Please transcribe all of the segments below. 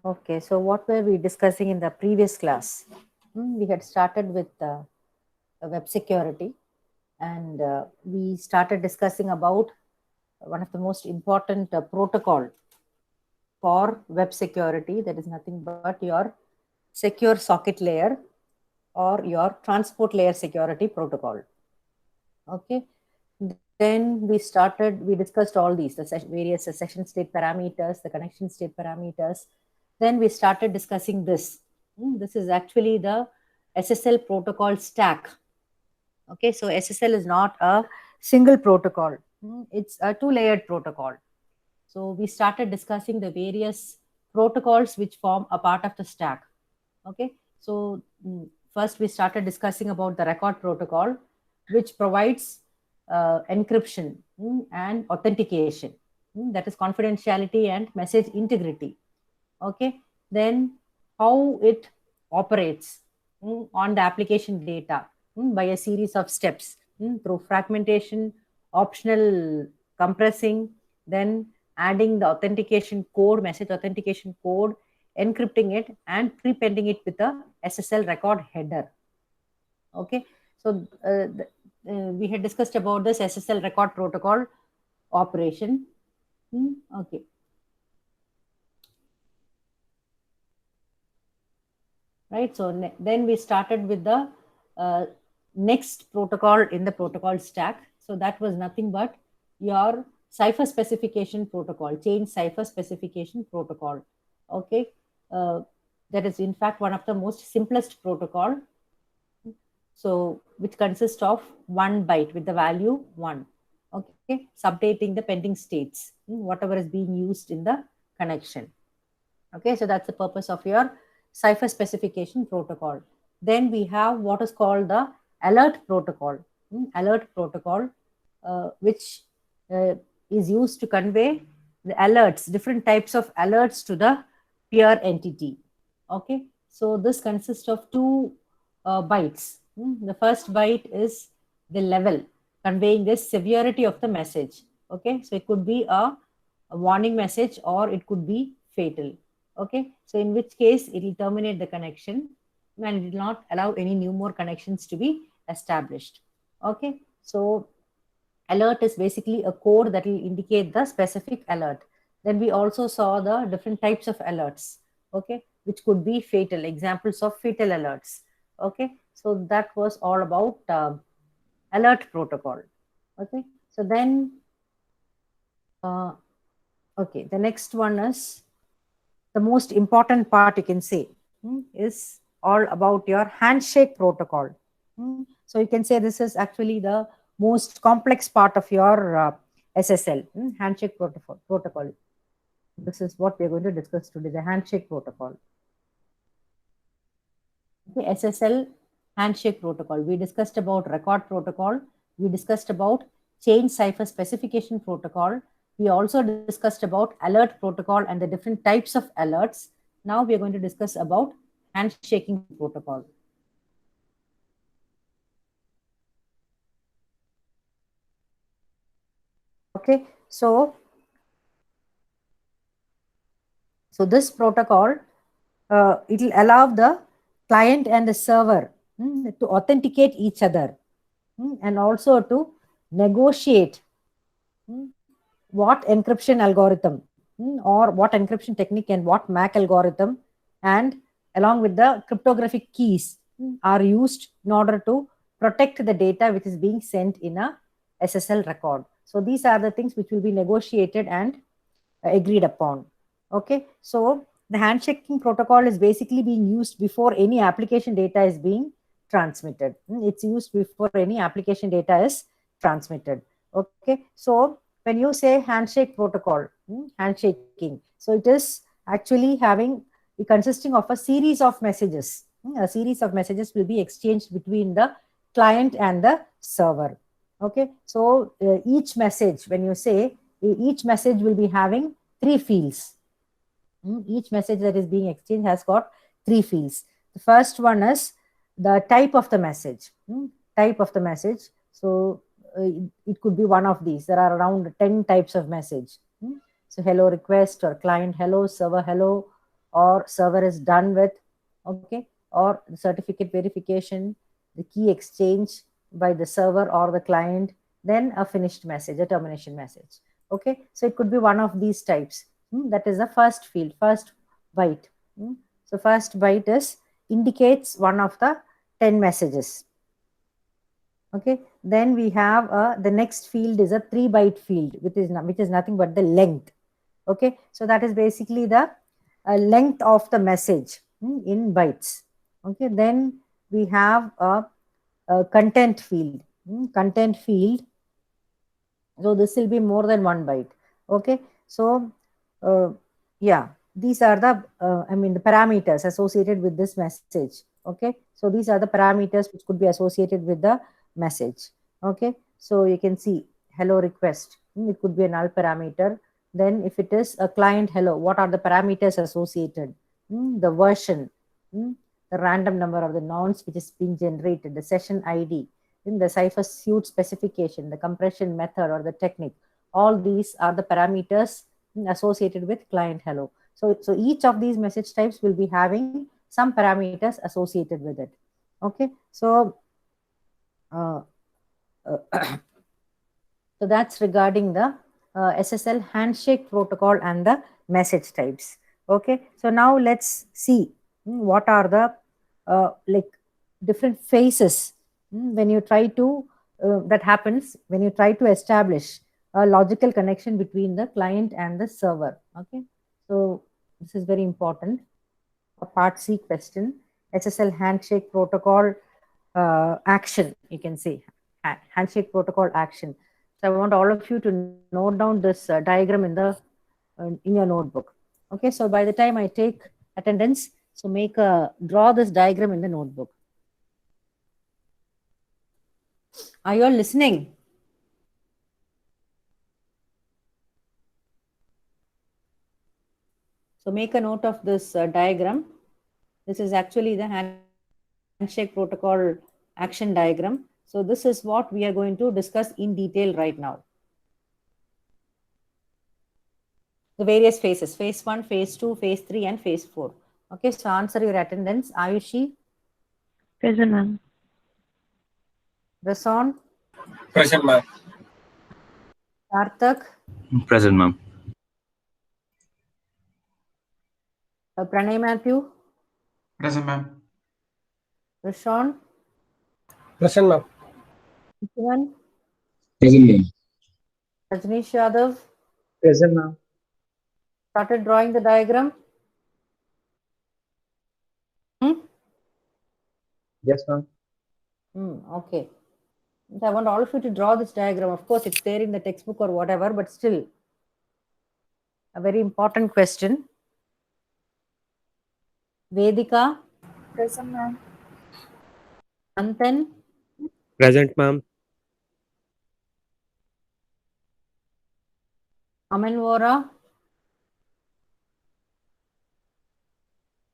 Okay, so what were we discussing in the previous class? We had started with web security, and we started discussing about one of the most important protocol for web security, that is nothing but your secure socket layer or your transport layer security protocol. Okay, then we discussed all these, the various session state parameters, the connection state parameters. Then we started discussing this. This is actually the SSL protocol stack. Okay, so SSL is not a single protocol. It's a two-layered protocol. So we started discussing the various protocols which form a part of the stack. Okay, so first we started discussing about the record protocol, which provides encryption and authentication, that is confidentiality and message integrity. Okay, then how it operates on the application data by a series of steps through fragmentation, optional compressing, then adding the authentication code, message authentication code, encrypting it, and prepending it with a SSL record header. Okay, so we had discussed about this SSL record protocol operation. Okay. Right, so then we started with the next protocol in the protocol stack. So that was nothing but your cipher specification protocol, change cipher specification protocol. Okay, that is in fact one of the most simplest protocol. So which consists of 1 byte with the value 1. Okay, subdating the pending states, whatever is being used in the connection. Okay, so that's the purpose of your cipher specification protocol. Then we have what is called the alert protocol. Alert protocol, which is used to convey the alerts, different types of alerts to the peer entity. Okay, so this consists of two bytes. The first byte is the level conveying the severity of the message. Okay, so it could be a warning message or it could be fatal. Okay, so in which case it will terminate the connection and it will not allow any new more connections to be established. Okay, so alert is basically a code that will indicate the specific alert. Then we also saw the different types of alerts, okay, which could be fatal, examples of fatal alerts. Okay, so that was all about alert protocol. Okay, so then okay, the next one is the most important part, you can say, is all about your handshake protocol. So you can say this is actually the most complex part of your SSL, handshake protocol. This is what we're going to discuss today, the handshake protocol. Okay, SSL handshake protocol. We discussed about record protocol. We discussed about change cipher specification protocol. We also discussed about alert protocol and the different types of alerts. Now we are going to discuss about handshaking protocol. Okay, so this protocol, it will allow the client and the server to authenticate each other and also to negotiate what encryption algorithm or what encryption technique and what MAC algorithm and along with the cryptographic keys are used in order to protect the data which is being sent in a SSL record. So these are the things which will be negotiated and agreed upon. Okay, so the handshaking protocol is basically being used before any application data is being transmitted. It's used before any application data is transmitted. Okay, so when you say handshake protocol, handshaking, so it is actually consisting of a series of messages. A series of messages will be exchanged between the client and the server. Okay, so each message, when you say each message will be having 3 fields. Each message that is being exchanged has got 3 fields. The first one is the type of the message. Type of the message. So it could be one of these. There are around 10 types of message. So hello request or client hello, server hello, or server is done with, okay, or the certificate verification, the key exchange by the server or the client, then a finished message, a termination message. Okay, so it could be one of these types. That is the first field, first byte. So first byte is indicates one of the 10 messages. Okay, then we have the next field is a 3-byte field, which is nothing but the length. Okay, so that is basically the length of the message in bytes. Okay, then we have a content field. Content field, so this will be more than 1 byte. Okay, so yeah, these are the the parameters associated with this message. Okay, so these are the parameters which could be associated with the message. Okay, so you can see hello request, it could be a null parameter. Then if it is a client hello, what are the parameters associated? The version, the random number of the nonce which is being generated, the session ID, in the cipher suite specification, the compression method or the technique. All these are the parameters associated with client hello. So each of these message types will be having some parameters associated with it. Okay, so so that's regarding the SSL handshake protocol and the message types. Okay, so now let's see what are the like different phases when you try to that happens when you try to establish a logical connection between the client and the server. Okay, so this is very important. A part C question, SSL handshake protocol action, you can say handshake protocol action. So I want all of you to note down this diagram in your notebook. Okay, so by the time I take attendance, so draw this diagram in the notebook. Are you all listening? So make a note of this diagram. This is actually the handshake protocol action diagram. So this is what we are going to discuss in detail right now. The various phases, phase 1, phase 2, phase 3 and phase 4. Okay, so answer your attendance. Ayushi? Present, ma'am. Rason? Present, ma'am. Sarthak? Present, ma'am. Pranay Matthew? Present, ma'am. Rishon? Present, ma'am. Shivan? Present, ma'am. Rajneesh Yadav? Present, ma'am. Started drawing the diagram? Yes, ma'am. Okay. I want all of you to draw this diagram. Of course, it's there in the textbook or whatever, but still a very important question. Vedika? Present, ma'am. Anthan? Present, ma'am. Aman Vora?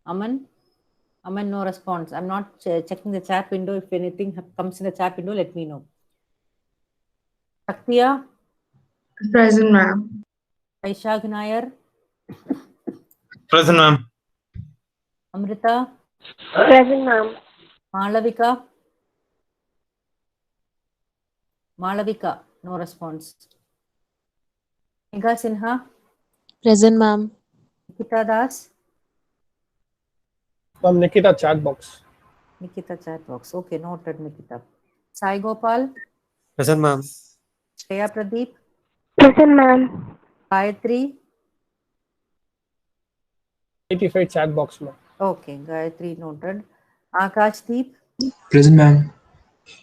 Aman? Aman, no response. I'm not checking the chat window. If anything comes in the chat window, let me know. Shaktiya? Present, ma'am. Aishag Nair? Present, ma'am. Amrita? Present, ma'am. Malavika? Malavika, no response. Megha Sinha? Present, ma'am. Nikita Das? Ma'am, Nikita chat box. Nikita chat box. Okay, noted, Nikita. Sai Gopal? Present, ma'am. Shreya Pradeep? Present, ma'am. Gayatri? 85 chat box, ma'am. Okay, Gayatri noted. Akash Deep? Present, ma'am.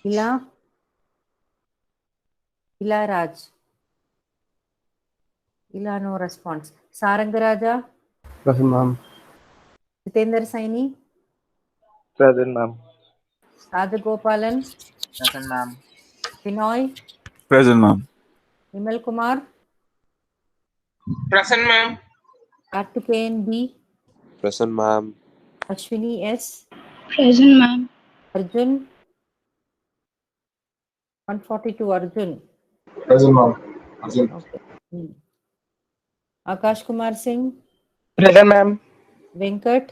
Ila? Ila Raj? Ila, no response. Sarangaraja? Present, ma'am. Jitendra Saini? Present, ma'am. Rajagopalan? Present, ma'am. Binoy? Present, ma'am. Vimal Kumar? Present, ma'am. Kartikeyan B? Present, ma'am. Ashwini S? Present, ma'am. Arjun? 142 Arjun. Present, ma'am. Present. Okay. Akash Kumar Singh? Present, ma'am. Venkat?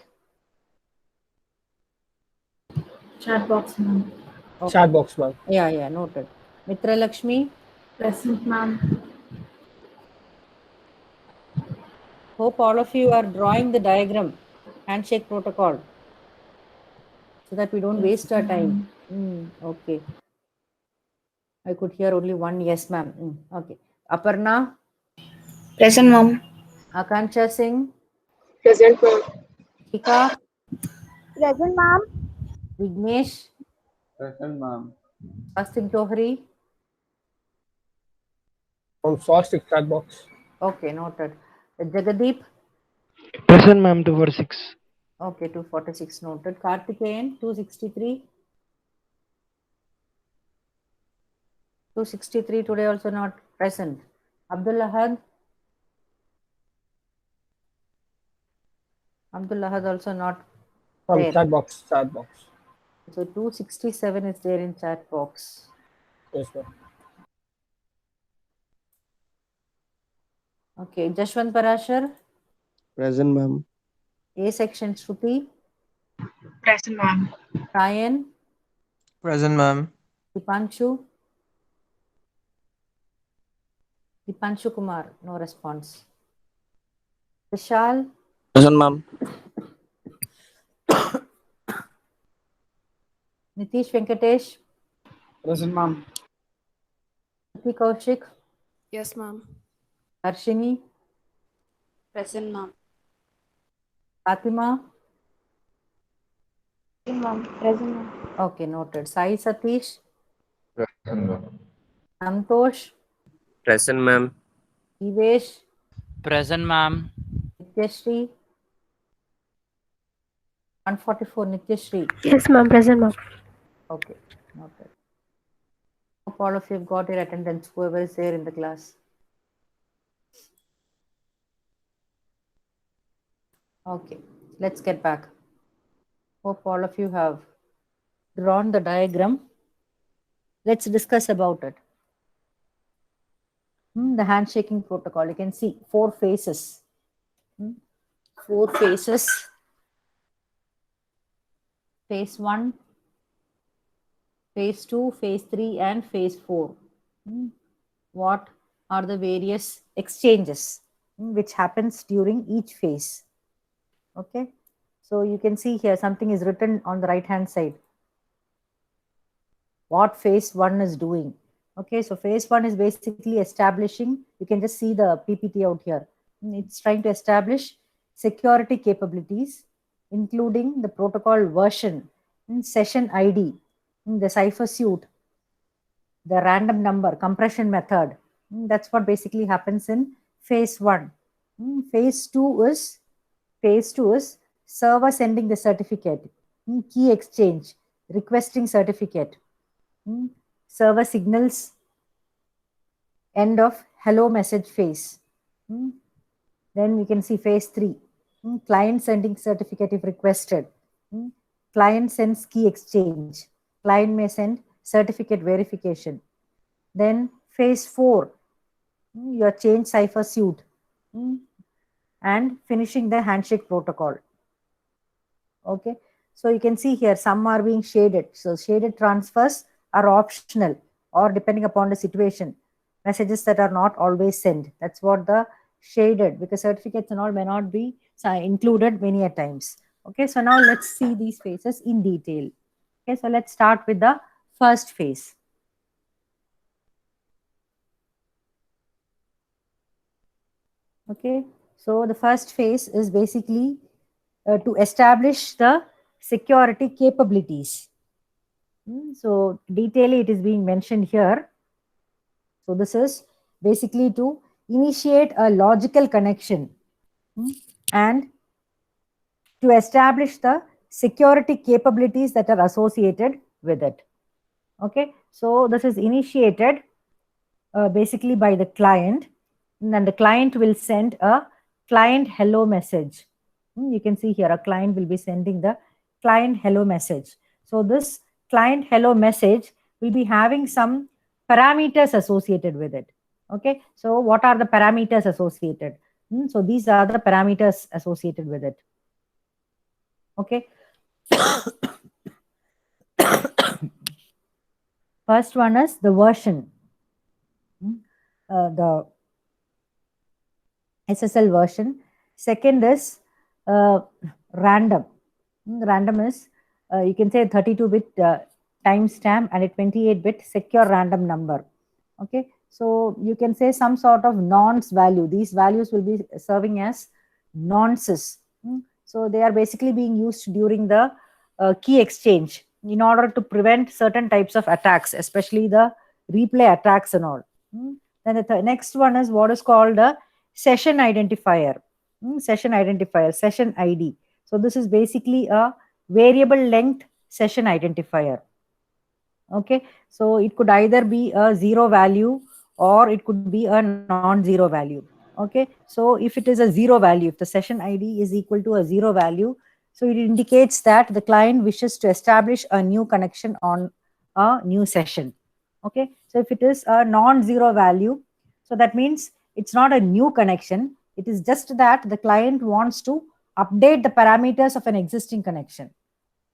Chat box, ma'am. Okay. Chat box, ma'am. Yeah, noted. Mitra Lakshmi? Present, ma'am. Hope all of you are drawing the diagram, handshake protocol, so that we don't waste our time. Okay. I could hear only one yes, ma'am. Okay. Aparna? Present, ma'am. Akanksha Singh? Present, ma'am. Hika? Present, ma'am. Vignesh? Present, ma'am. Swastik Johri? On Swastik chat box. Okay, noted. Jagadeep? Present, ma'am, 246. Okay, 246 noted. Karthikeyan? 263? 263 today also not present. Abdul Ahad? Abdul Ahad also not there. Chat box. Chat box. So 267 is there in chat box. Yes, ma'am. Okay, Jashwant Parashar? Present, ma'am. A section Shruti? Present, ma'am. Ryan? Present, ma'am. Dipanshu? Dipanshu Kumar, no response. Vishal? Present, ma'am. Nitish Venkatesh? Present, ma'am. Niti Kaushik? Yes, ma'am. Harshini? Present, ma'am. Fatima? Present, ma'am. Present, ma'am. Okay, noted. Sai Satish? Present, ma'am. Santosh? Present, ma'am. Ivesh? Present, ma'am. Nityashri? 144 Nityashri. Yes, ma'am. Present, ma'am. Okay, noted. Hope all of you have got your attendance, whoever is there in the class. Okay, let's get back. Hope all of you have drawn the diagram. Let's discuss about it. The handshaking protocol, you can see 4 phases. 4 phases. Phase 1, phase 2, phase 3, and phase 4. What are the various exchanges which happens during each phase? Okay, so you can see here something is written on the right hand side. What phase 1 is doing. Okay, so phase 1 is basically establishing, you can just see the PPT out here. It's trying to establish security capabilities, including the protocol version, session ID, the cipher suite, the random number, compression method. That's what basically happens in phase 1. Phase 2 is server sending the certificate, key exchange, requesting certificate, server signals, end of hello message phase. Then we can see phase 3, client sending certificate if requested. Client sends key exchange. Client may send certificate verification. Then phase 4, your change cipher suite, and finishing the handshake protocol. Okay, so you can see here some are being shaded. So shaded transfers are optional or depending upon the situation. Messages that are not always sent. That's what the shaded, because certificates and all may not be included many a times. Okay, so now let's see these phases in detail. Okay, so let's start with the first phase. Okay, so the first phase is basically to establish the security capabilities. So detail it is being mentioned here. So this is basically to initiate a logical connection and to establish the security capabilities that are associated with it. Okay, so this is initiated basically by the client, and then the client will send a client hello message. You can see here a client will be sending the client hello message. So this client hello message will be having some parameters associated with it. Okay, so what are the parameters associated? So these are the parameters associated with it. Okay. First one is the version, the SSL version. Second is random. Random is you can say 32-bit timestamp and a 28-bit secure random number. Okay, so you can say some sort of nonce value. These values will be serving as nonces. So they are basically being used during the key exchange in order to prevent certain types of attacks, especially the replay attacks and all. Then the next one is what is called a session identifier. Session identifier, session ID. So this is basically a variable length session identifier. Okay, so it could either be a 0 value or it could be a non-zero value. Okay, so if it is a 0 value, if the session ID is equal to a 0 value, so it indicates that the client wishes to establish a new connection on a new session. Okay, so if it is a non-zero value, so that means it's not a new connection. It is just that the client wants to update the parameters of an existing connection.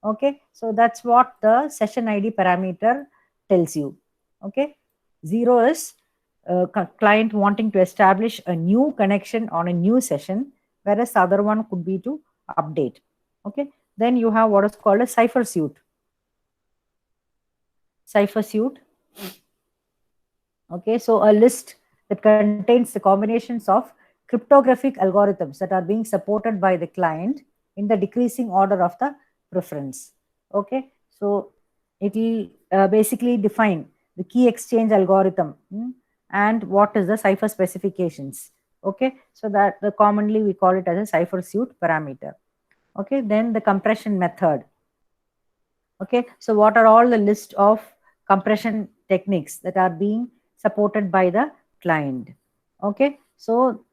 Okay, so that's what the session ID parameter tells you. Okay, 0 is client wanting to establish a new connection on a new session, whereas the other one could be to update. Okay, then you have what is called a cipher suite. Cipher suite. Okay, so a list that contains the combinations of cryptographic algorithms that are being supported by the client in the decreasing order of the preference. Okay, so it will basically define the key exchange algorithm and what is the cipher specifications. Okay, so that commonly we call it as a cipher suite parameter. Okay, then the compression method. Okay, so what are all the list of compression techniques that are being supported by the client? Okay, so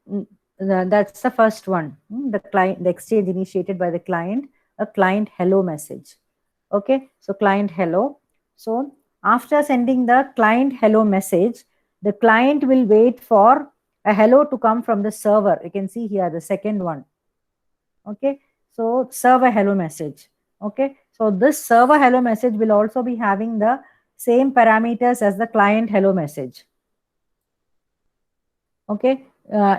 that's the first one. The exchange initiated by the client, a client hello message. Okay, so client hello. So after sending the client hello message, the client will wait for a hello to come from the server. You can see here the second one. Okay, so server hello message. Okay, so this server hello message will also be having the same parameters as the client hello message. Okay,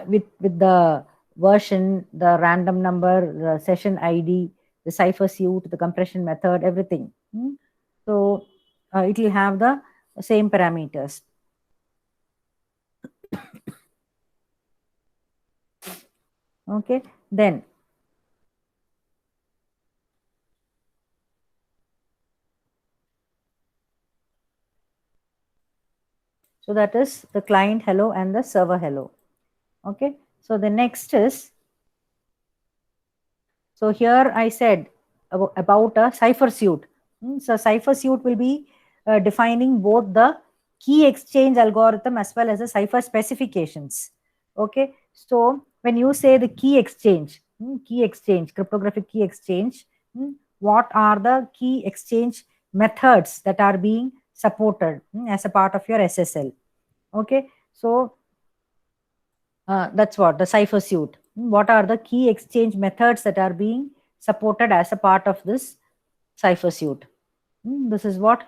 with the version, the random number, the session ID, the cipher suite, the compression method, everything. So it will have the same parameters. Okay, then so that is the client hello and the server hello. Okay, so the next is, so here I said about a cipher suite. So cipher suite will be defining both the key exchange algorithm as well as the cipher specifications. Okay, so when you say the key exchange, cryptographic key exchange, what are the key exchange methods that are being supported as a part of your SSL? Okay, so that's what the cipher suite. What are the key exchange methods that are being supported as a part of this cipher suite? This is what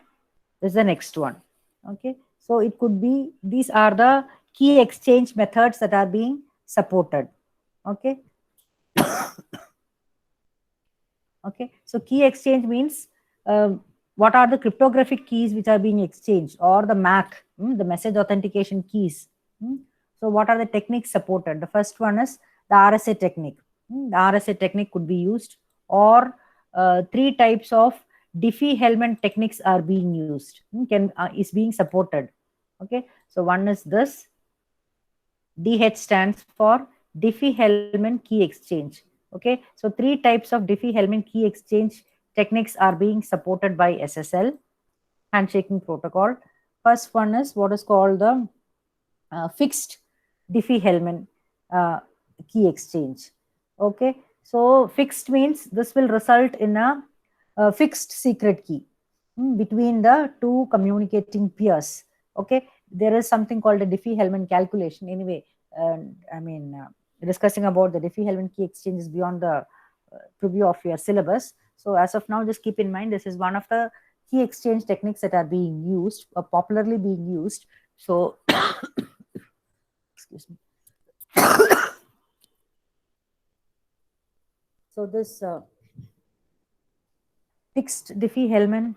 is the next one. Okay, so it could be, these are the key exchange methods that are being supported. Okay. Okay, so key exchange means what are the cryptographic keys which are being exchanged, or the MAC, the message authentication keys. So what are the techniques supported? The first one is the RSA technique. The RSA technique could be used, or 3 types of Diffie-Hellman techniques are being used, is being supported. Okay, so one is this. DH stands for Diffie-Hellman key exchange. Okay, so 3 types of Diffie-Hellman key exchange techniques are being supported by SSL handshaking protocol. First one is what is called the fixed Diffie-Hellman key exchange. Okay, so fixed means this will result in a fixed secret key between the 2 communicating peers. Okay, there is something called a Diffie-Hellman calculation. Anyway, discussing about the Diffie-Hellman key exchange is beyond the preview of your syllabus. So as of now, just keep in mind, this is one of the key exchange techniques that are being used, or popularly being used. So, excuse me. So this fixed Diffie-Hellman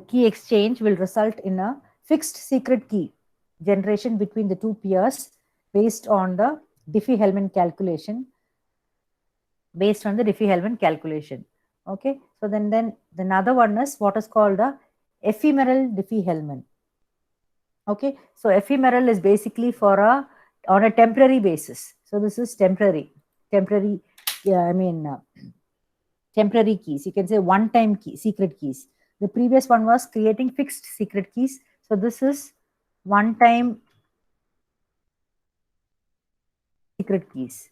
key exchange will result in a fixed secret key generation between the two peers based on the Diffie-Hellman calculation. Okay, so then the another one is what is called the ephemeral Diffie-Hellman. Okay, so ephemeral is basically for on a temporary basis. So this is temporary keys. You can say one-time key, secret keys. The previous one was creating fixed secret keys. So this is one-time secret keys.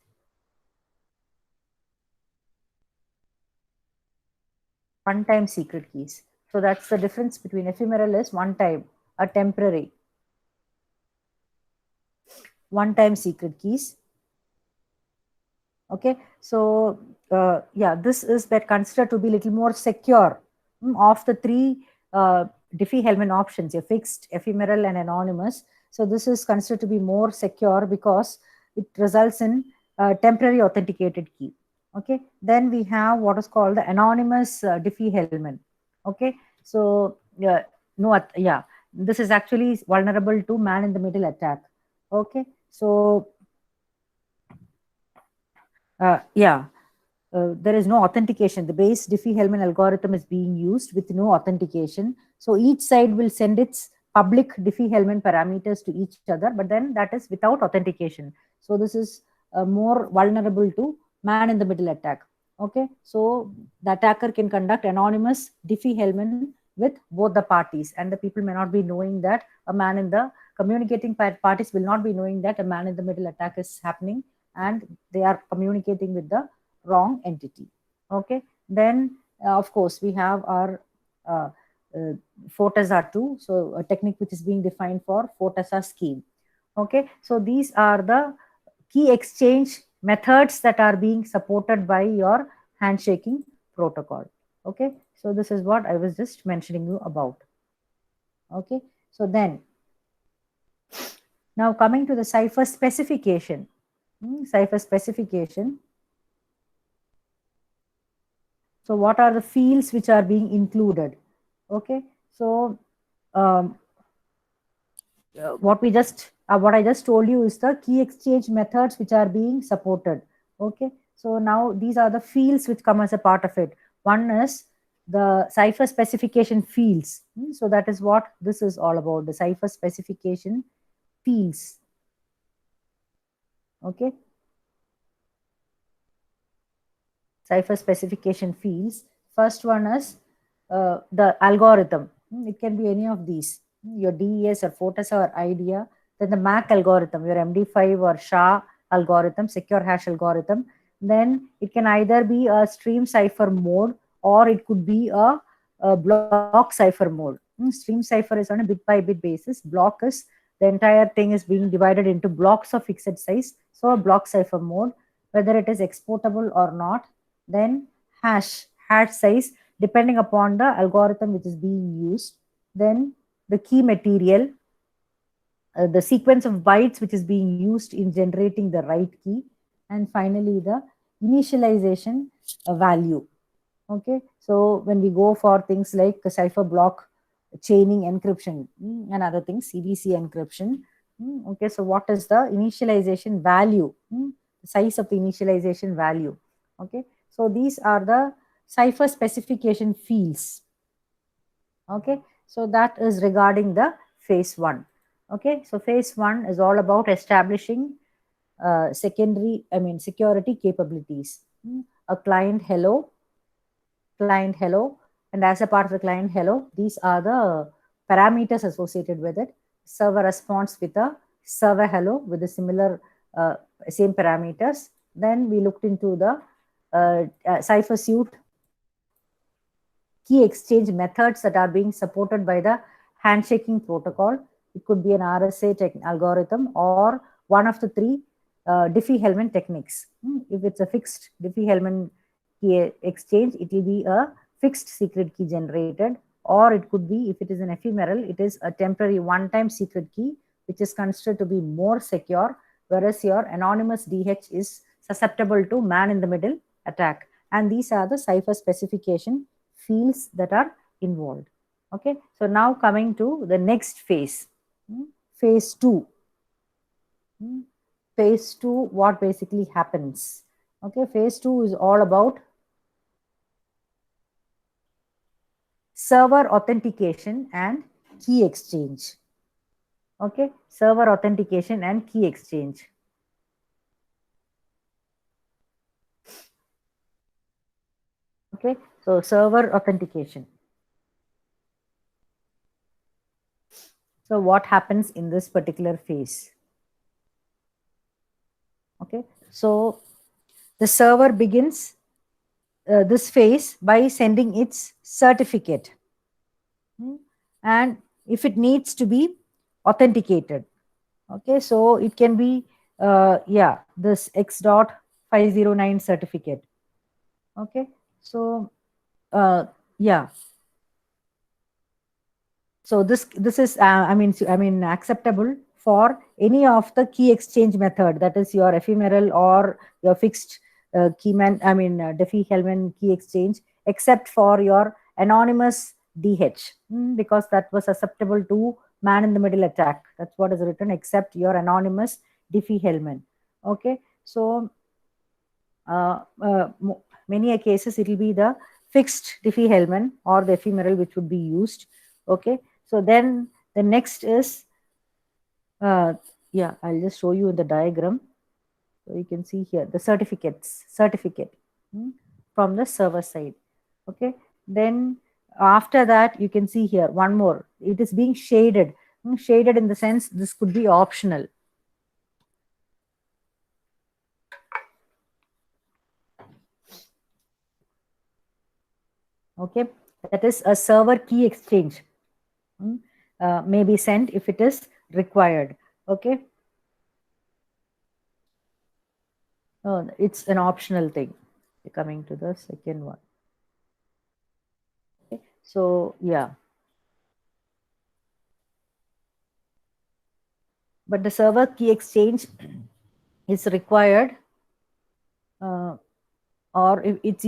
One-time secret keys. So that's the difference between ephemeral is one time, a temporary. One-time secret keys. Okay, so yeah, this is that considered to be little more secure of the three Diffie-Hellman options, a fixed, ephemeral, and anonymous. So this is considered to be more secure because it results in temporary authenticated key. Okay, then we have what is called the anonymous Diffie-Hellman. Okay, so this is actually vulnerable to man-in-the-middle attack. Okay, so there is no authentication. The base Diffie-Hellman algorithm is being used with no authentication. So each side will send its public Diffie-Hellman parameters to each other, but then that is without authentication. So this is more vulnerable to man-in-the-middle attack. Okay, so the attacker can conduct anonymous Diffie-Hellman with both the parties, and the people may not be knowing that communicating parties will not be knowing that a man-in-the-middle attack is happening, and they are communicating with the wrong entity. Okay, then of course we have our Forteza2, so a technique which is being defined for Forteza scheme. Okay, so these are the key exchange methods that are being supported by your handshaking protocol. Okay, so this is what I was just mentioning you about. Okay, so then now coming to the cipher specification. Cipher specification. So what are the fields which are being included? Okay, so what I just told you is the key exchange methods which are being supported. Okay, so now these are the fields which come as a part of it. One is the cipher specification fields. So that is what this is all about, the cipher specification fields. Okay, cipher specification fields. First one is the algorithm. It can be any of these, your DES or Forteza or IDEA. Then the MAC algorithm, your MD5 or SHA algorithm, secure hash algorithm. Then it can either be a stream cipher mode or it could be a block cipher mode. Stream cipher is on a bit by bit basis. Block is the entire thing is being divided into blocks of fixed size. So a block cipher mode, whether it is exportable or not. Then hash size depending upon the algorithm which is being used. Then the key material, the sequence of bytes which is being used in generating the right key, and finally the initialization value. Okay, so when we go for things like cipher block chaining encryption and other things, CBC encryption. Okay, so what is the initialization value? The size of the initialization value. Okay, so these are the cipher specification fields. Okay, so that is regarding the phase 1. Okay, so phase 1 is all about establishing security capabilities. A client hello, and as a part of the client hello, these are the parameters associated with it. Server response with a server hello with the similar same parameters. Then we looked into the cipher suite key exchange methods that are being supported by the handshaking protocol. It could be an RSA algorithm or one of the three Diffie-Hellman techniques. If it's a fixed Diffie-Hellman key exchange, it will be a fixed secret key generated, or it could be, if it is an ephemeral, it is a temporary one-time secret key which is considered to be more secure, whereas your anonymous DH is susceptible to man-in-the-middle attack. And these are the cipher specification fields that are involved. Okay, so now coming to the next phase, phase 2. Phase 2, what basically happens? Okay, phase 2 is all about server authentication and key exchange. Okay, server authentication and key exchange. Okay, so server authentication. So what happens in this particular phase? Okay, so the server begins this phase by sending its certificate, and if it needs to be authenticated, okay, so it can be this X.509 certificate. Okay, so so this is acceptable for any of the key exchange method, that is your ephemeral or your fixed Diffie-Hellman key exchange, except for your anonymous DH, because that was susceptible to man-in-the-middle attack. That's what is written, except your anonymous Diffie-Hellman. Okay, so many cases it will be the fixed Diffie-Hellman or the ephemeral which would be used. Okay, so then the next is I'll just show you in the diagram. So you can see here the certificate from the server side. Okay, then after that you can see here one more. It is being shaded. Shaded in the sense this could be optional. Okay, that is a server key exchange may be sent if it is required. Okay, it's an optional thing. Coming to the second one. Okay, so but the server key exchange is required, or if it's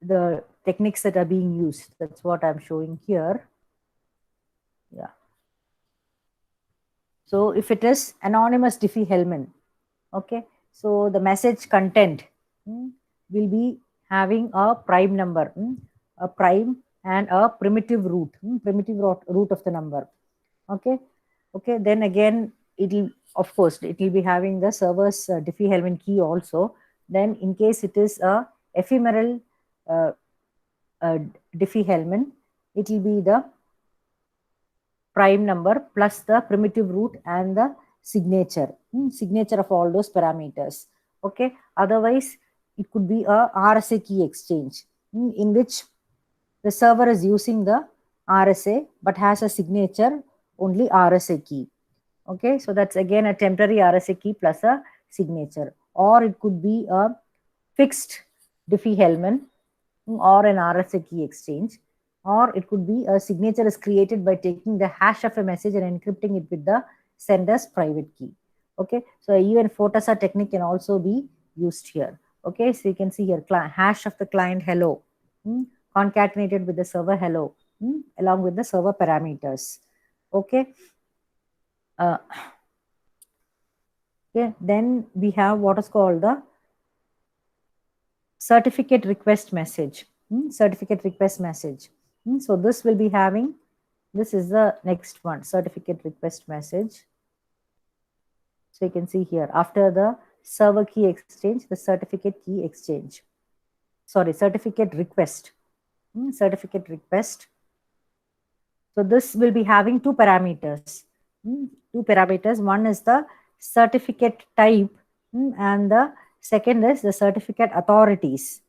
the techniques that are being used. That's what I'm showing here. Yeah. So if it is anonymous Diffie-Hellman, okay, so the message content will be having a prime number, a prime and a primitive root of the number. Okay, then again it will be having the server's Diffie-Hellman key also. Then in case it is a ephemeral Diffie-Hellman, it will be the prime number plus the primitive root and the signature of all those parameters. Okay, otherwise it could be a RSA key exchange in which the server is using the RSA but has a signature only RSA key. Okay, so that's again a temporary RSA key plus a signature. Or it could be a fixed Diffie-Hellman or an RSA key exchange, or it could be a signature is created by taking the hash of a message and encrypting it with the sender's private key. Okay, so even FOTASA technique can also be used here. Okay, so you can see here hash of the client hello concatenated with the server hello along with the server parameters. Okay. Then we have what is called the certificate request message. So this will be having, this is the next one, certificate request message. So you can see here after the server key exchange, the certificate request. Certificate request. So this will be having two parameters. One is the certificate type and the second is the certificate authorities.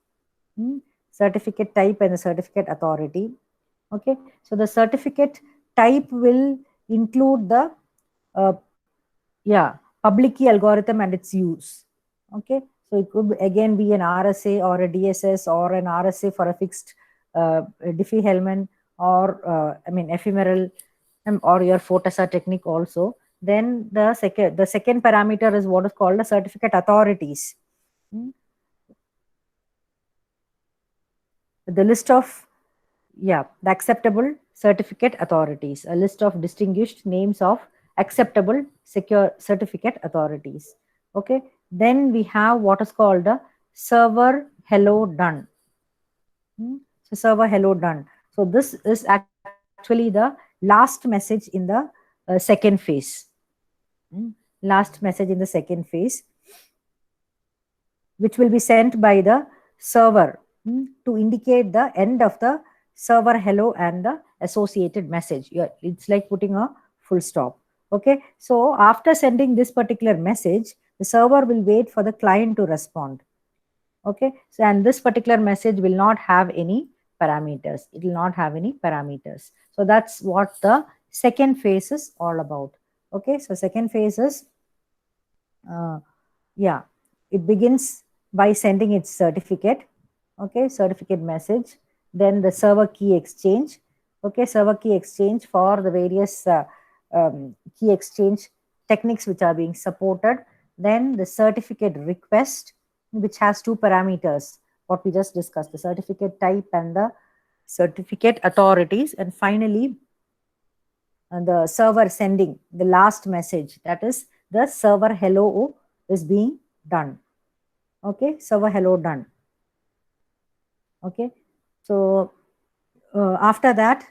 Certificate type and the certificate authority. Okay, so the certificate type will include the public key algorithm and its use. Okay, so it could again be an RSA or a DSS or an RSA for a fixed Diffie-Hellman or ephemeral or your FORTESA technique also. Then the second parameter is what is called the certificate authorities. The list of the acceptable certificate authorities, a list of distinguished names of acceptable secure certificate authorities. Okay, then we have what is called the server hello done. So server hello done. So this is actually the last message in the second phase. Last message in the second phase, which will be sent by the server to indicate the end of the server hello and the associated message. It's like putting a full stop. Okay, so after sending this particular message, the server will wait for the client to respond. Okay, so and this particular message will not have any parameters. It will not have any parameters. So that's what the second phase is all about. Okay, so second phase is it begins by sending its certificate. Okay, certificate message, then the server key exchange. Okay, server key exchange for the various key exchange techniques which are being supported. Then the certificate request, which has two parameters, what we just discussed, the certificate type and the certificate authorities. And finally, the server sending the last message, that is the server hello is being done. Okay, server hello done. Okay, so after that,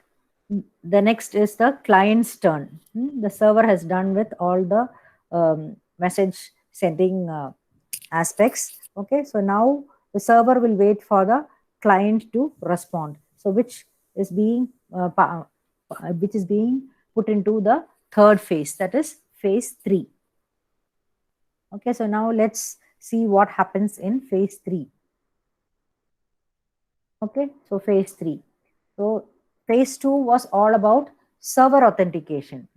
the next is the client's turn. The server has done with all the message sending aspects. Okay, so now the server will wait for the client to respond. So which is being put into the third phase, that is phase 3. Okay, so now let's see what happens in phase 3. Okay, so phase 3. So phase 2 was all about server authentication,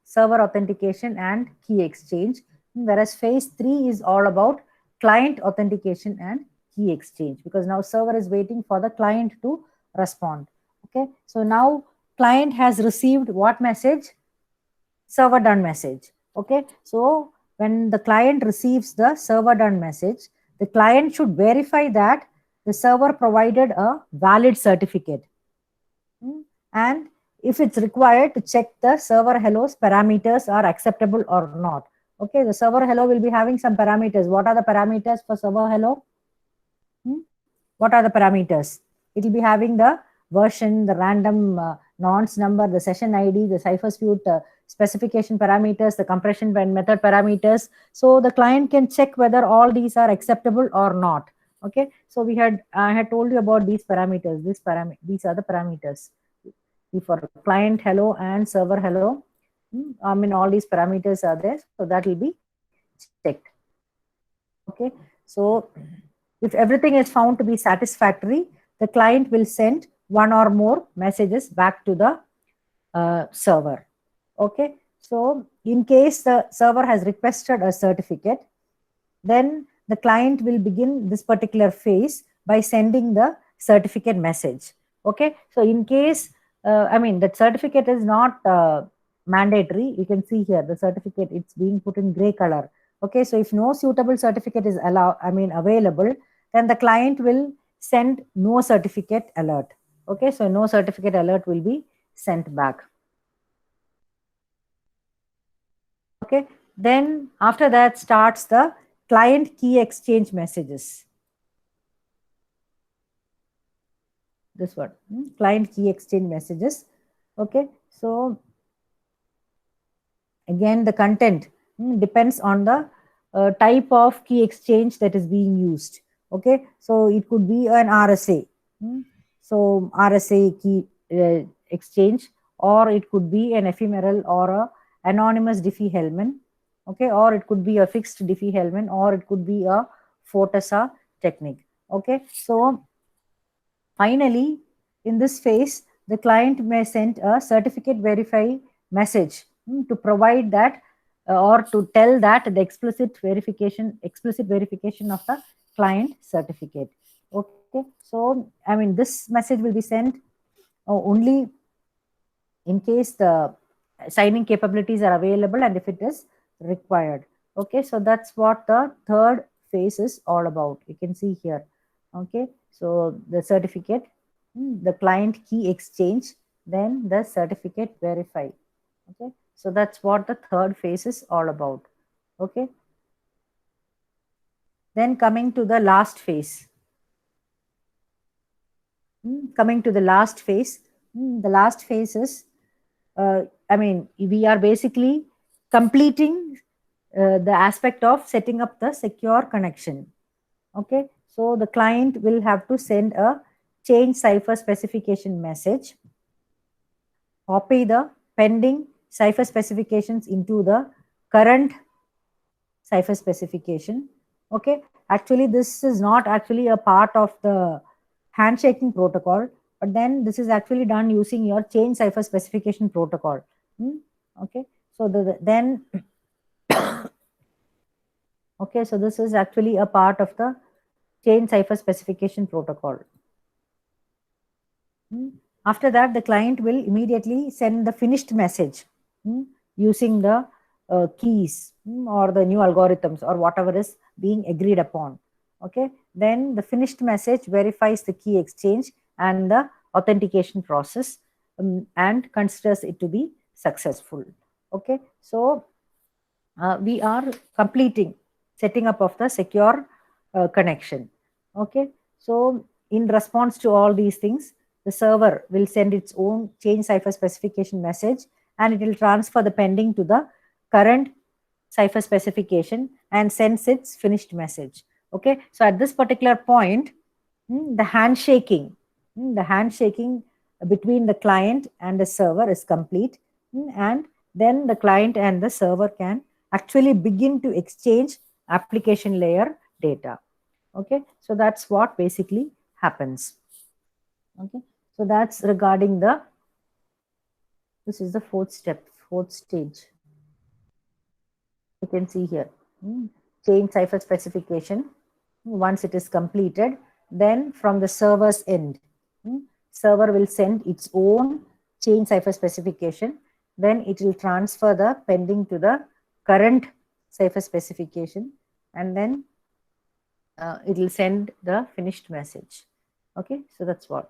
server authentication and key exchange, whereas phase 3 is all about client authentication and key exchange, because now server is waiting for the client to respond. Okay, so now client has received what message? Server done message. Okay, so when the client receives the server done message, the client should verify that the server provided a valid certificate, and if it's required to check the server hello's parameters are acceptable or not. Okay, the server hello will be having some parameters. What are the parameters for server hello? What are the parameters? It will be having the version, the random nonce number, the session ID, the CipherSuite specification parameters, the compression and method parameters. So the client can check whether all these are acceptable or not. Okay, so I had told you about these parameters. These are the parameters for client hello and server hello. All these parameters are there, so that will be checked. Okay, so if everything is found to be satisfactory, the client will send one or more messages back to the server. Okay, so in case the server has requested a certificate, then the client will begin this particular phase by sending the certificate message. Okay, so in case the certificate is not mandatory, you can see here the certificate, it's being put in gray color. Okay, so if no suitable certificate is available, then the client will send no certificate alert. Okay, so no certificate alert will be sent back. Okay, then after that starts the client key exchange messages. This one, client key exchange messages. Okay, so again the content depends on the type of key exchange that is being used. Okay, so it could be an RSA. So RSA key exchange, or it could be an ephemeral or a anonymous Diffie-Hellman. Okay, or it could be a fixed Diffie-Hellman, or it could be a FORTESA technique. Okay, so finally, in this phase, the client may send a certificate verify message to provide that or to tell that the explicit verification of the client certificate. Okay, so I mean this message will be sent only in case the signing capabilities are available and if it is required. Okay, so that's what the third phase is all about. You can see here. Okay, so the certificate, the client key exchange, then the certificate verify. Okay, so that's what the third phase is all about. Okay, then coming to the last phase. Coming to the last phase, the last phase is, I mean, we are basically completing the aspect of setting up the secure connection. Okay, so the client will have to send a change cipher specification message, copy the pending cipher specifications into the current cipher specification. Okay, actually this is not actually a part of the handshaking protocol, but then this is actually done using your change cipher specification protocol. Okay, so then okay, so this is actually a part of the change cipher specification protocol. After that, the client will immediately send the finished message using the keys or the new algorithms or whatever is being agreed upon. Okay, then the finished message verifies the key exchange and the authentication process and considers it to be successful. Okay, so we are completing setting up of the secure connection. Okay, so in response to all these things, the server will send its own change cipher specification message and it will transfer the pending to the current cipher specification and sends its finished message. Okay, so at this particular point, the handshaking between the client and the server is complete, and then the client and the server can actually begin to exchange application layer data. Okay, so that's what basically happens. Okay, so that's regarding this is the fourth stage. You can see here, change cipher specification. Once it is completed, then from the server's end, server will send its own change cipher specification. Then it will transfer the pending to the current cipher specification, and then it will send the finished message. Okay, so that's what.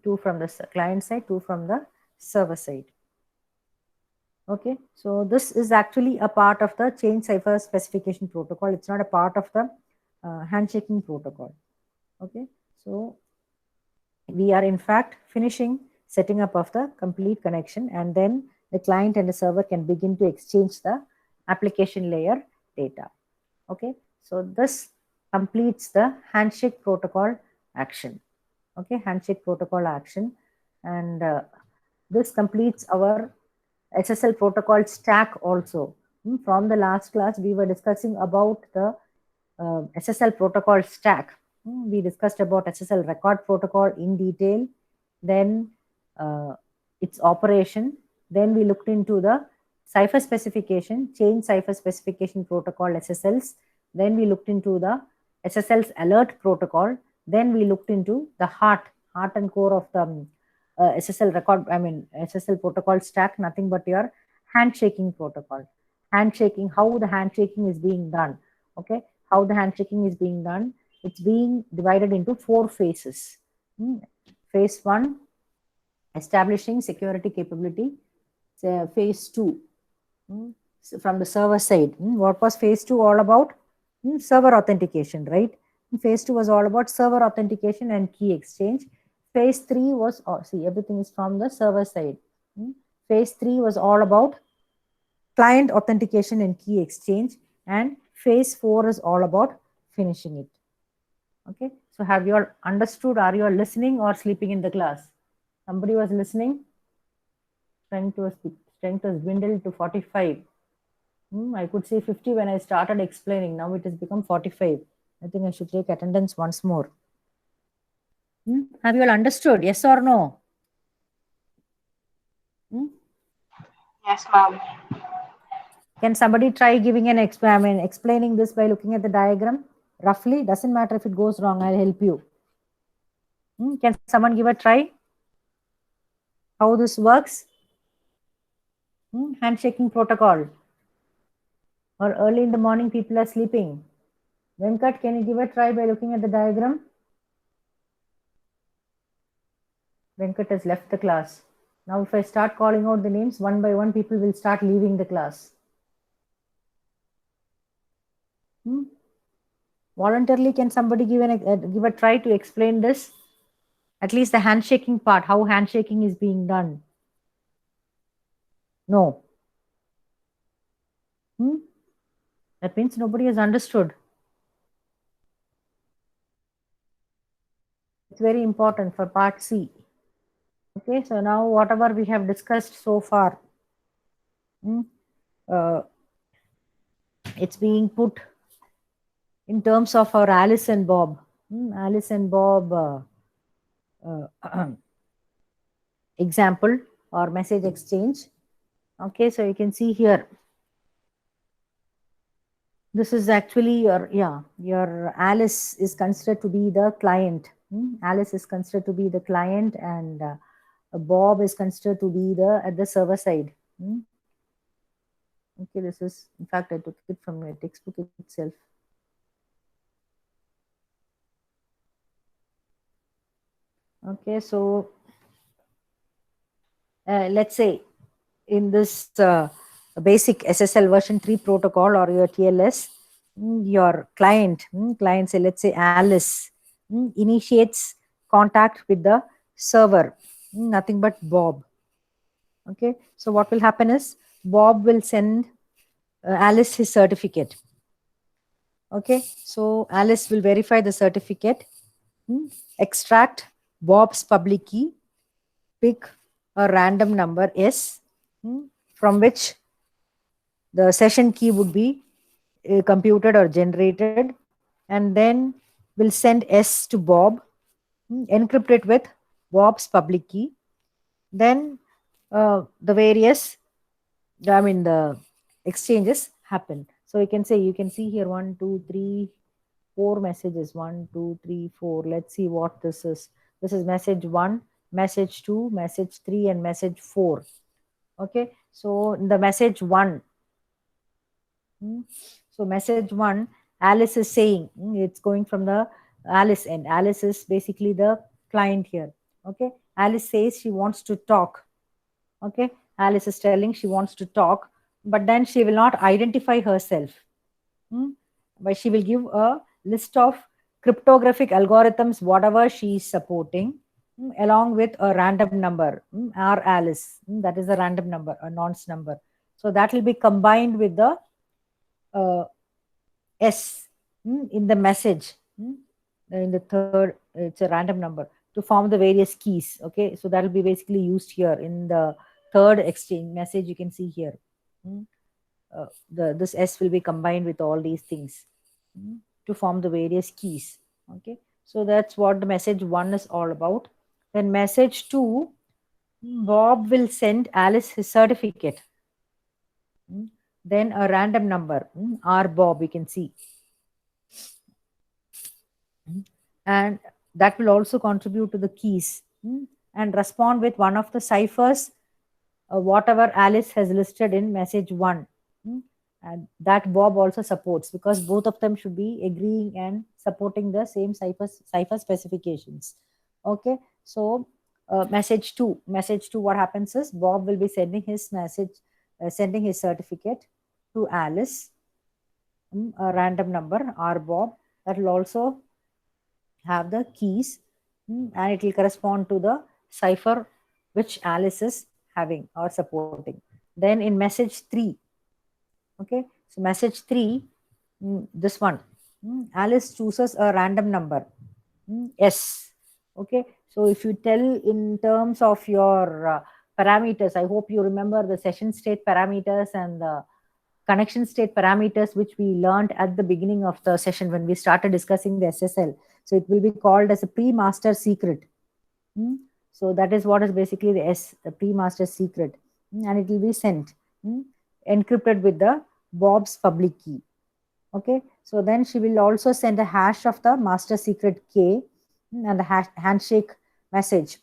2 from the client side, 2 from the server side. Okay, so this is actually a part of the change cipher specification protocol. It's not a part of the handshaking protocol. Okay, so we are in fact finishing setting up of the complete connection, and then the client and the server can begin to exchange the application layer data. Okay, so this completes the handshake protocol action. Okay, handshake protocol action, and this completes our SSL protocol stack also. From the last class, we were discussing about the SSL protocol stack. We discussed about SSL record protocol in detail, then its operation. Then we looked into the cipher specification, change cipher specification protocol SSLs. Then we looked into the SSL's alert protocol. Then we looked into the heart and core of the SSL record, SSL protocol stack, nothing but your handshaking protocol. Handshaking, how the handshaking is being done. Okay, how the handshaking is being done. It's being divided into 4 phases. Phase 1, establishing security capability. Phase 2, from the server side. What was phase 2 all about? Server authentication, right? Phase 2 was all about server authentication and key exchange. Phase 3 was, everything is from the server side. Phase 3 was all about client authentication and key exchange, and phase 4 is all about finishing it. Okay, so have you all understood? Are you all listening or sleeping in the class? Somebody was listening? Strength was dwindled to 45. I could say 50 when I started explaining. Now it has become 45. I think I should take attendance once more. Have you all understood? Yes or no? Yes, ma'am. Can somebody try giving an explaining this by looking at the diagram? Roughly, doesn't matter if it goes wrong, I'll help you. Can someone give a try? How this works? Handshaking protocol. Or early in the morning, people are sleeping. Venkat, can you give a try by looking at the diagram? Venkat has left the class. Now, if I start calling out the names one by one, people will start leaving the class. Voluntarily, can somebody give a try to explain this? At least the handshaking part, how handshaking is being done. No. That means nobody has understood. It's very important for part C. Okay, so now whatever we have discussed so far, it's being put in terms of our Alice and Bob. Alice and Bob example or message exchange. Okay, so you can see here. This is actually your Alice is considered to be the client. Alice is considered to be the client, and Bob is considered to be at the server side. Okay, this is, in fact, I took it from my textbook itself. Okay, so let's say in this basic SSL version 3 protocol or your TLS, your client, say, let's say Alice, initiates contact with the server, nothing but Bob. Okay, so what will happen is Bob will send Alice his certificate. Okay, so Alice will verify the certificate, extract Bob's public key, pick a random number S, from which the session key would be computed or generated, and then will send S to Bob, encrypt it with Bob's public key. Then the various, the exchanges happen. So you can see here 1, 2, 3, 4 messages. 1, 2, 3, 4. Let's see what this is. This is message 1, message 2, message 3, and message 4. Okay, so in the message 1, so message 1, Alice is saying, it's going from the Alice end. Alice is basically the client here. Okay, Alice says she wants to talk. Okay, Alice is telling she wants to talk, but then she will not identify herself. But she will give a list of cryptographic algorithms, whatever she is supporting, along with a random number, R Alice, that is a random number, a nonce number. So that will be combined with the S in the message, in the third, it's a random number, to form the various keys. Okay, so that will be basically used here in the third exchange message. You can see here, this S will be combined with all these things to form the various keys. Okay, so that's what the message 1 is all about. Then message 2, Bob will send Alice his certificate. Then a random number, R Bob, you can see. And that will also contribute to the keys and respond with one of the ciphers, whatever Alice has listed in message 1. And that Bob also supports, because both of them should be agreeing and supporting the same cipher specifications. Okay, so message 2, what happens is Bob will be sending his message, sending his certificate to Alice, a random number, R Bob, that will also have the keys, and it will correspond to the cipher which Alice is having or supporting. Then in message 3, okay, so message 3, this one, Alice chooses a random number, S. Okay, so if you tell in terms of your parameters, I hope you remember the session state parameters and the connection state parameters, which we learned at the beginning of the session when we started discussing the SSL. So it will be called as a pre-master secret. So that is what is basically the S, the pre-master secret, and it will be sent encrypted with the Bob's public key. Okay, so then she will also send a hash of the master secret K and the handshake message.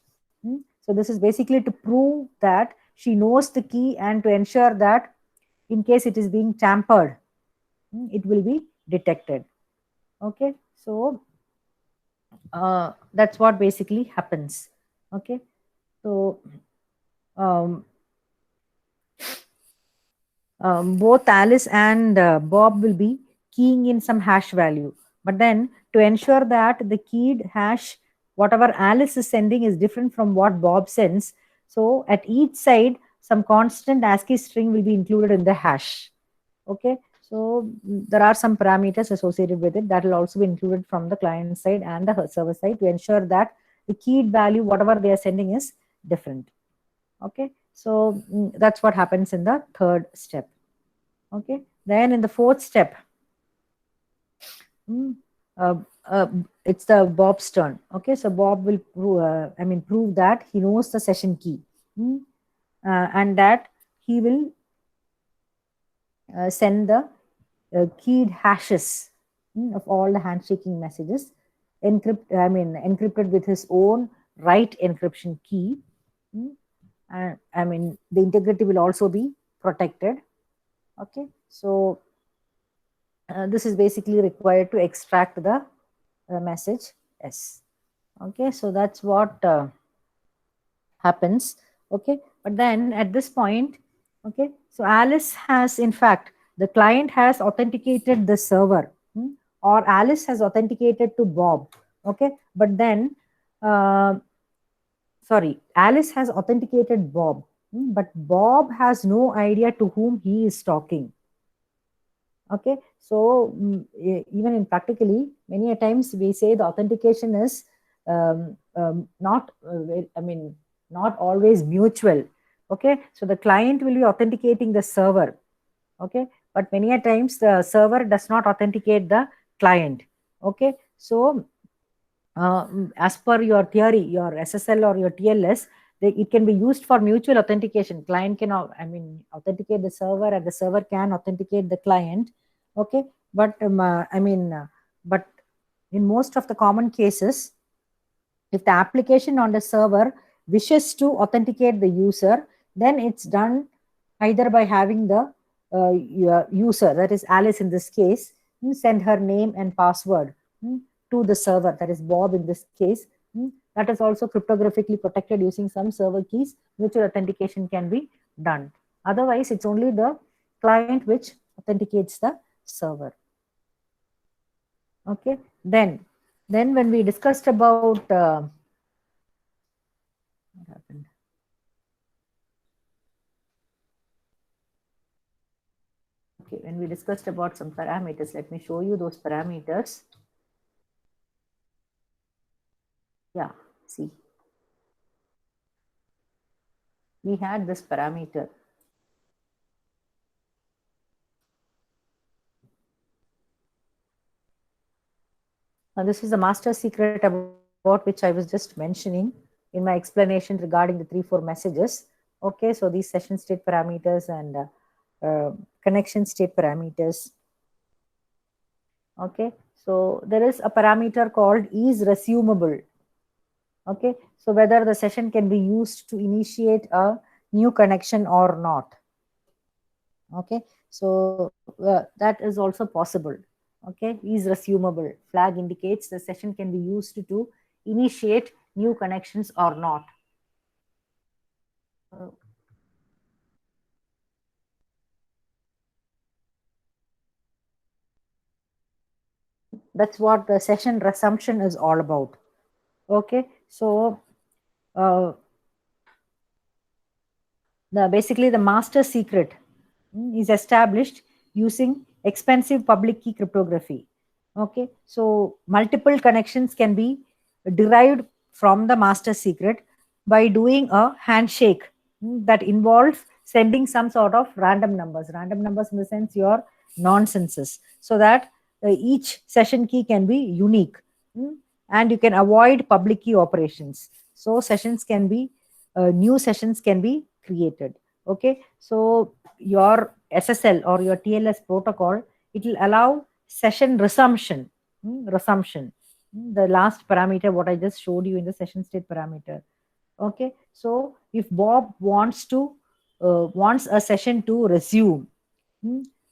So this is basically to prove that she knows the key and to ensure that in case it is being tampered, it will be detected. Okay, so that's what basically happens. Okay, so both Alice and Bob will be keying in some hash value, but then to ensure that the keyed hash, whatever Alice is sending, is different from what Bob sends, so at each side some constant ASCII string will be included in the hash. Okay, so there are some parameters associated with it that will also be included from the client side and the server side to ensure that the keyed value, whatever they are sending, is different. Okay, so that's what happens in the third step. Okay, then in the fourth step, it's the Bob's turn. Okay, so Bob will prove that he knows the session key, and that he will send the keyed hashes of all the handshaking messages, encrypted with his own right encryption key. And the integrity will also be protected. Okay, so this is basically required to extract the message S. Okay, so that's what happens. Okay, but then at this point, okay, so Alice has, in fact, the client has authenticated the server, or Alice has authenticated to Bob. Okay, but then Alice has authenticated Bob, but Bob has no idea to whom he is talking. Okay, so even in practically, many a times we say the authentication is not always mutual. Okay, so the client will be authenticating the server. Okay, but many a times the server does not authenticate the client. Okay, so as per your theory, your SSL or your TLS, it can be used for mutual authentication. Client can authenticate the server, and the server can authenticate the client. Okay, but but in most of the common cases, if the application on the server wishes to authenticate the user, then it's done either by having the user, that is Alice in this case, send her name and password to the server, that is Bob in this case. That is also cryptographically protected using some server keys. Mutual authentication can be done. Otherwise, it's only the client which authenticates the server. Okay, then when we discussed about what happened? Okay, when we discussed about some parameters, let me show you those parameters. Yeah, see, we had this parameter. Now, this is the master secret about which I was just mentioning in my explanation regarding the 3-4 messages. Okay, so these session state parameters and connection state parameters. Okay, so there is a parameter called is resumable. Okay, so whether the session can be used to initiate a new connection or not. Okay, so that is also possible. Okay, is resumable. Flag indicates the session can be used to initiate new connections or not. That's what the session resumption is all about. Okay, so basically the master secret is established using expensive public key cryptography. Okay, so multiple connections can be derived from the master secret by doing a handshake that involves sending some sort of random numbers in the sense your nonsenses, so that each session key can be unique, and you can avoid public key operations. So sessions can be new sessions can be created. Okay, so your SSL or your TLS protocol, it will allow session resumption. Resumption. The last parameter, what I just showed you in the session state parameter. Okay, so if Bob wants a session to resume,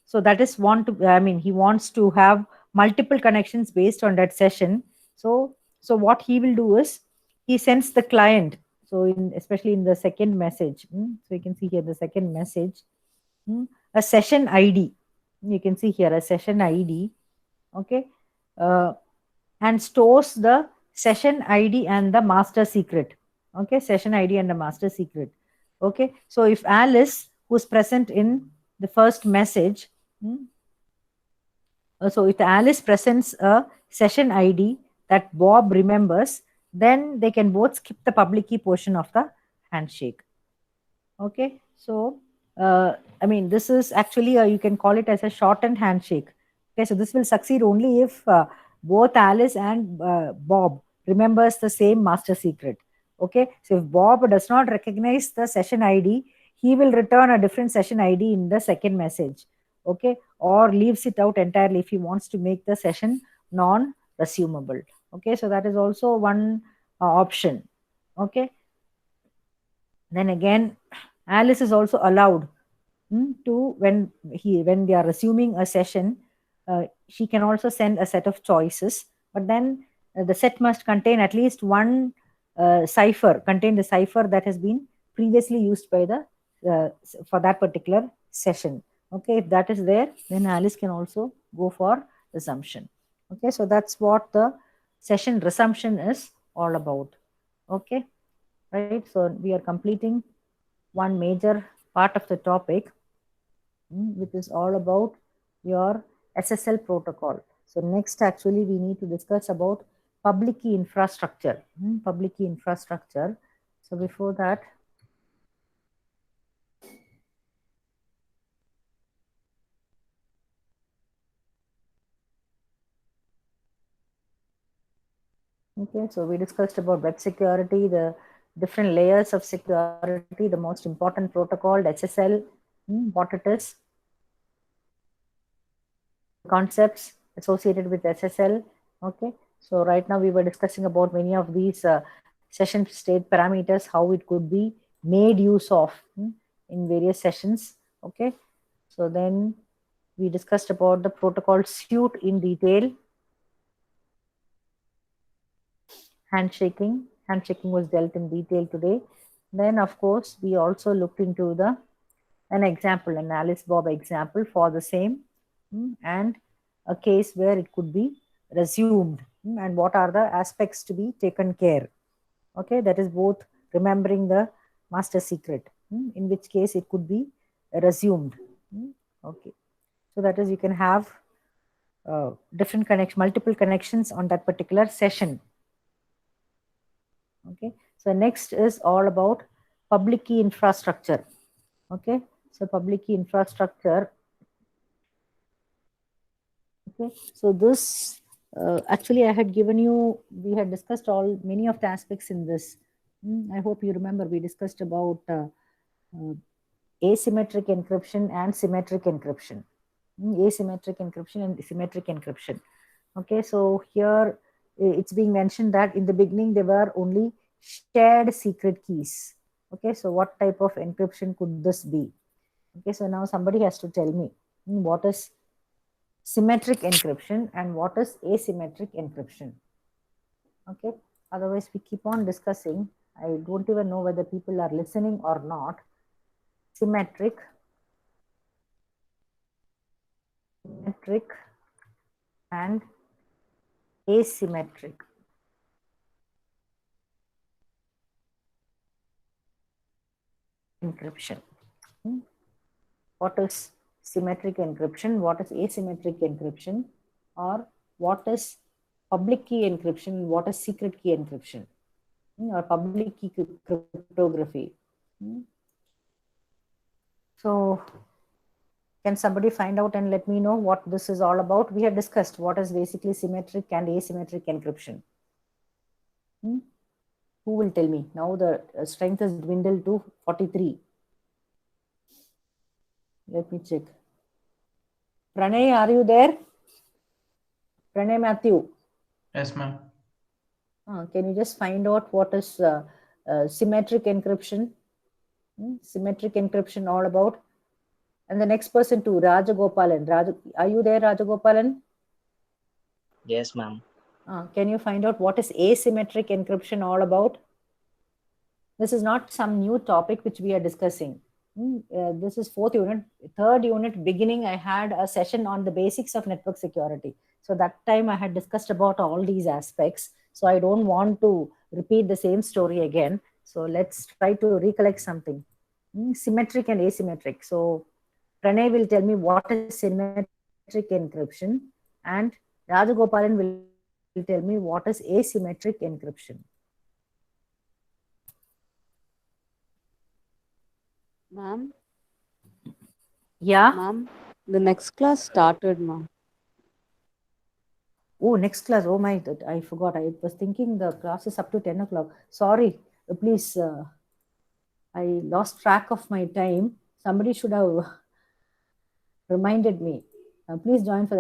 so that is he wants to have multiple connections based on that session. So what he will do is he sends the client. So especially in the second message, so you can see here the second message, a session ID. You can see here a session ID. Okay, and stores the session ID and the master secret. Okay, session ID and the master secret. Okay, so if Alice, who's present in the first message, so if Alice presents a session ID that Bob remembers, then they can both skip the public key portion of the handshake. Okay, so this is actually you can call it as a shortened handshake. Okay, so this will succeed only if both Alice and Bob remembers the same master secret. Okay, so if Bob does not recognize the session ID, he will return a different session ID in the second message. Okay, or leaves it out entirely if he wants to make the session non-resumable. Okay, so that is also one option. Okay, then again, Alice is also allowed to when they are resuming a session, she can also send a set of choices, but then the set must contain at least one cipher, contain the cipher that has been previously used by the for that particular session. Okay, if that is there, then Alice can also go for resumption. Okay, so that's what the session resumption is all about. Okay, right, so we are completing one major part of the topic, which is all about your SSL protocol. So next, actually, we need to discuss about public key infrastructure. Public key infrastructure. So before that, okay, so we discussed about web security, the different layers of security, the most important protocol, SSL, what it is, concepts associated with SSL. Okay, so right now we were discussing about many of these session state parameters, how it could be made use of in various sessions. Okay, so then we discussed about the protocol suite in detail. Handshaking was dealt in detail today. Then of course we also looked into an example, an Alice Bob example for the same, and a case where it could be resumed, and what are the aspects to be taken care. Okay, that is both remembering the master secret, in which case it could be resumed. Okay, so that is you can have multiple connections on that particular session. Okay, so next is all about public key infrastructure. Okay, so public key infrastructure. Okay, so this actually I had given you, we had discussed many of the aspects in this. I hope you remember we discussed about asymmetric encryption and symmetric encryption. Asymmetric encryption and symmetric encryption. Okay, so here it's being mentioned that in the beginning there were only shared secret keys. Okay, so what type of encryption could this be? Okay, so now somebody has to tell me what is symmetric encryption and what is asymmetric encryption. Okay, otherwise we keep on discussing. I don't even know whether people are listening or not. Symmetric and asymmetric. Encryption. What is symmetric encryption? What is asymmetric encryption? Or what is public key encryption? What is secret key encryption? Or public key cryptography? So can somebody find out and let me know what this is all about? We have discussed what is basically symmetric and asymmetric encryption. Who will tell me? Now the strength is dwindled to 43. Let me check. Pranay, are you there? Pranay Matthew. Yes, ma'am. Can you just find out what is symmetric encryption? Symmetric encryption all about? And the next person too, Rajagopalan. Are you there, Rajagopalan? Yes, ma'am. Can you find out what is asymmetric encryption all about? This is not some new topic which we are discussing. This is fourth unit. Third unit beginning, I had a session on the basics of network security. So that time I had discussed about all these aspects. So I don't want to repeat the same story again. So let's try to recollect something. Symmetric and asymmetric. So Pranay will tell me what is symmetric encryption, and Rajagopalan will tell me what is asymmetric encryption. Ma'am, Yeah. ma'am, the next class started, ma'am. Oh, next class. Oh my, I forgot. I was thinking the class is up to 10 o'clock. Sorry. Please, I lost track of my time. Somebody should have reminded me. Please join for the